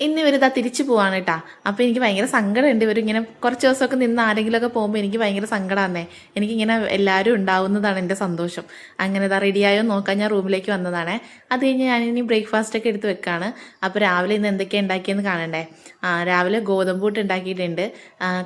ഇന്ന് ഇവരിതാ തിരിച്ചു പോവാണ് കേട്ടാ. അപ്പോൾ എനിക്ക് ഭയങ്കര സങ്കടമുണ്ട്. ഇവരിങ്ങനെ കുറച്ച് ദിവസമൊക്കെ നിന്ന് ആരെങ്കിലുമൊക്കെ പോകുമ്പോൾ എനിക്ക് ഭയങ്കര സങ്കടമാണേ. എനിക്കിങ്ങനെ എല്ലാവരും ഉണ്ടാവുന്നതാണ് എൻ്റെ സന്തോഷം. അങ്ങനെ ഇതാ റെഡിയായോ നോക്കാൻ ഞാൻ റൂമിലേക്ക് വന്നതാണേ. അത് കഴിഞ്ഞ് ഞാനിനി ബ്രേക്ക്ഫാസ്റ്റൊക്കെ എടുത്ത് വെക്കാണ്. അപ്പോൾ രാവിലെ ഇന്ന് എന്തൊക്കെയാണ് ഉണ്ടാക്കിയെന്ന് കാണണ്ടേ. രാവിലെ ഗോതമ്പ് പുട്ട് ഉണ്ടാക്കിയിട്ടുണ്ട്,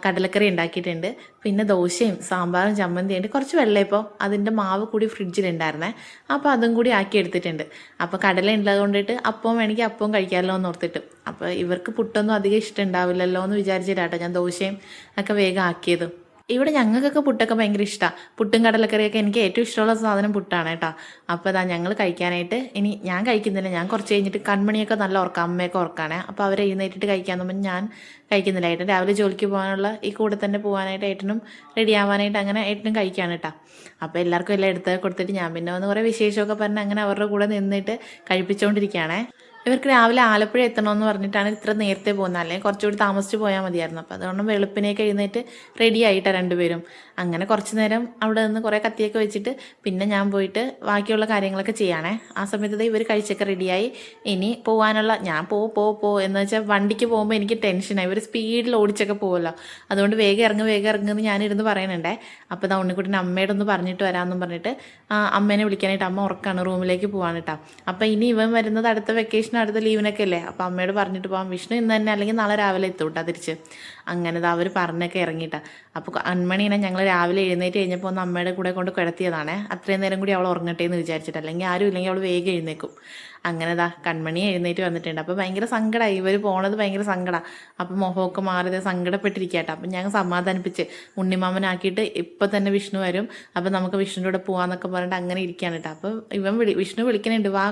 കടലക്കറി ഉണ്ടാക്കിയിട്ടുണ്ട്, പിന്നെ ദോശയും സാമ്പാറും ചമ്മന്തിയുണ്ട്, കുറച്ച് വെള്ളയപ്പോൾ അതിൻ്റെ മാവ് കൂടി ഫ്രിഡ്ജിലുണ്ടായിരുന്നേ. അപ്പോൾ അതും കൂടി ആക്കി എടുത്തിട്ടുണ്ട്. അപ്പോൾ കടല ഉള്ളത് കൊണ്ടിട്ട് അപ്പം വേണമെങ്കിൽ അപ്പം കഴിക്കാമല്ലോ എന്ന് ഓർത്തിട്ട്. അപ്പോൾ ഇവർക്ക് പുട്ടൊന്നും അധികം ഇഷ്ടം ഉണ്ടാവില്ലല്ലോ എന്ന് വിചാരിച്ചിട്ടാട്ടോ ഞാൻ ദോശയും ഒക്കെ വേഗം ആക്കിയത്. ഇവിടെ ഞങ്ങൾക്കൊക്കെ പുട്ടൊക്കെ ഭയങ്കര ഇഷ്ടമാണ്. പുട്ടും കടലക്കറിയൊക്കെ എനിക്ക് ഏറ്റവും ഇഷ്ടമുള്ള സാധനം പുട്ടാണ് കേട്ടോ. അപ്പോൾ അതാ ഞങ്ങൾ കഴിക്കാനായിട്ട് ഇനി ഞാൻ കഴിക്കുന്നില്ല. ഞാൻ കുറച്ച് കഴിഞ്ഞിട്ട് കൺമണിയൊക്കെ നല്ല ഉറക്കാം, അമ്മയൊക്കെ ഉറക്കാണേ. അപ്പോൾ അവർ എഴുന്നേറ്റിട്ട് കഴിക്കാമെന്ന് പറഞ്ഞ് ഞാൻ കഴിക്കുന്നില്ല. ഏട്ടൻ രാവിലെ ജോലിക്ക് പോകാനുള്ള ഈ കൂടെ തന്നെ പോകാനായിട്ട് ഏട്ടനും റെഡി ആവാനായിട്ട് അങ്ങനെ ഏട്ടനും കഴിക്കുകയാണ് കേട്ടോ. അപ്പോൾ എല്ലാവർക്കും എല്ലാം എടുത്ത് കൊടുത്തിട്ട് ഞാൻ പിന്നെ ഒന്ന് കുറേ വിശേഷമൊക്കെ പറഞ്ഞ് അങ്ങനെ അവരുടെ കൂടെ നിന്നിട്ട് കഴിപ്പിച്ചുകൊണ്ടിരിക്കുകയാണേ. ഇവർക്ക് രാവിലെ ആലപ്പുഴ എത്തണമെന്ന് പറഞ്ഞിട്ടാണ് ഇത്ര നേരത്തെ പോകുന്നത്, അല്ലെങ്കിൽ കുറച്ചുകൂടി താമസിച്ച് പോയാൽ മതിയായിരുന്നു. അപ്പോൾ അതുകൊണ്ട് വെളുപ്പിനേക്ക് എഴുന്നേറ്റ് റെഡി ആയിട്ടാണ് രണ്ടുപേരും. അങ്ങനെ കുറച്ച് നേരം അവിടെ നിന്ന് കുറേ കത്തിയൊക്കെ വെച്ചിട്ട് പിന്നെ ഞാൻ പോയിട്ട് ബാക്കിയുള്ള കാര്യങ്ങളൊക്കെ ചെയ്യാണേ. ആ സമയത്ത് ഇവർ കഴിച്ചൊക്കെ റെഡിയായി. ഇനി പോകാനുള്ള ഞാൻ പോ എന്ന് വെച്ചാൽ വണ്ടിക്ക് പോകുമ്പോൾ എനിക്ക് ടെൻഷനായി. ഇവർ സ്പീഡിൽ ഓടിച്ചൊക്കെ പോകുമല്ലോ, അതുകൊണ്ട് വേഗം ഇറങ്ങുമെന്ന് ഞാനിരുന്ന് പറയുന്നുണ്ടേ. അപ്പോൾ ഇതാ ഉണ്ണിക്കുട്ടൻ അമ്മയോട് ഒന്ന് പറഞ്ഞിട്ട് വരാമെന്നും പറഞ്ഞിട്ട് അമ്മേനെ വിളിക്കാനായിട്ട് അമ്മ ഉറക്കാണ്, റൂമിലേക്ക് പോകാൻ കേട്ടോ. അപ്പോൾ ഇനി ഇവൻ വരുന്നത് അടുത്ത വെക്കേഷൻ അടുത്ത ലീവിനൊക്കെ അല്ലേ. അപ്പോൾ അമ്മയോട് പറഞ്ഞിട്ട് പോകാം, വിഷ്ണു ഇന്ന് തന്നെ അല്ലെങ്കിൽ നാളെ രാവിലെ എത്തും കേട്ടോ തിരിച്ച്. അങ്ങനെ അവർ പറഞ്ഞൊക്കെ ഇറങ്ങിയിട്ടാ. അപ്പോൾ അൺമണീനെ ഞങ്ങൾ രാവിലെ എഴുന്നേറ്റ് കഴിഞ്ഞപ്പോൾ ഒന്ന് അമ്മയുടെ കൂടെ കൊണ്ട് കിടത്തിയതാണേ. അത്രയും നേരം കൂടി അവൾ ഉറങ്ങട്ടെ എന്ന് വിചാരിച്ചിട്ട്, അല്ലെങ്കിൽ ആരും ഇല്ലെങ്കിൽ അവൾ വേഗം എഴുന്നേക്കും. അങ്ങനെ കൺമണി എഴുന്നേറ്റ് വന്നിട്ടുണ്ട്. അപ്പോൾ ഭയങ്കര സങ്കടമായി, ഇവർ പോണത് ഭയങ്കര സങ്കടമാണ്. അപ്പോൾ മുഖമൊക്കെ മാറിയത് സങ്കടപ്പെട്ടിരിക്കട്ടെ. അപ്പം ഞങ്ങൾ സമാധാനിപ്പിച്ച് ഉണ്ണിമാമനാക്കിയിട്ട് ഇപ്പോൾ തന്നെ വിഷ്ണു വരും, അപ്പോൾ നമുക്ക് വിഷ്ണുവിൻ്റെ കൂടെ പോകാമെന്നൊക്കെ പറഞ്ഞിട്ട് അങ്ങനെ ഇരിക്കുകയാണ് കേട്ടോ. അപ്പോൾ വിഷ്ണു വിളിക്കുന്നുണ്ട്, വാ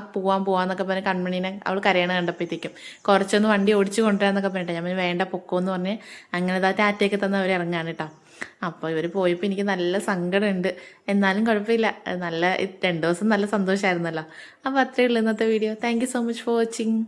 പോവാന്നൊക്കെ പറഞ്ഞ് കൺമണീനെ അവൾ കരയണ കണ്ടപ്പോഴത്തേക്കും കുറച്ചൊന്ന് വണ്ടി ഓടിച്ച് കൊണ്ടുവരാന്നൊക്കെ പറഞ്ഞിട്ട് ഞാൻ വേണ്ട പൊക്കോന്ന് പറഞ്ഞ് അങ്ങനെ ടാറ്റയൊക്കെ തന്ന് അവർ ഇറങ്ങാണ് കേട്ടോ. അപ്പോൾ ഇവർ പോയപ്പോൾ എനിക്ക് നല്ല സങ്കടമുണ്ട്, എന്നാലും കുഴപ്പമില്ല. നല്ല 2 ദിവസം നല്ല സന്തോഷമായിരുന്നല്ലോ. അപ്പോൾ അത്രയേ ഉള്ളൂ ഇന്നത്തെ video. Thank you so much for watching.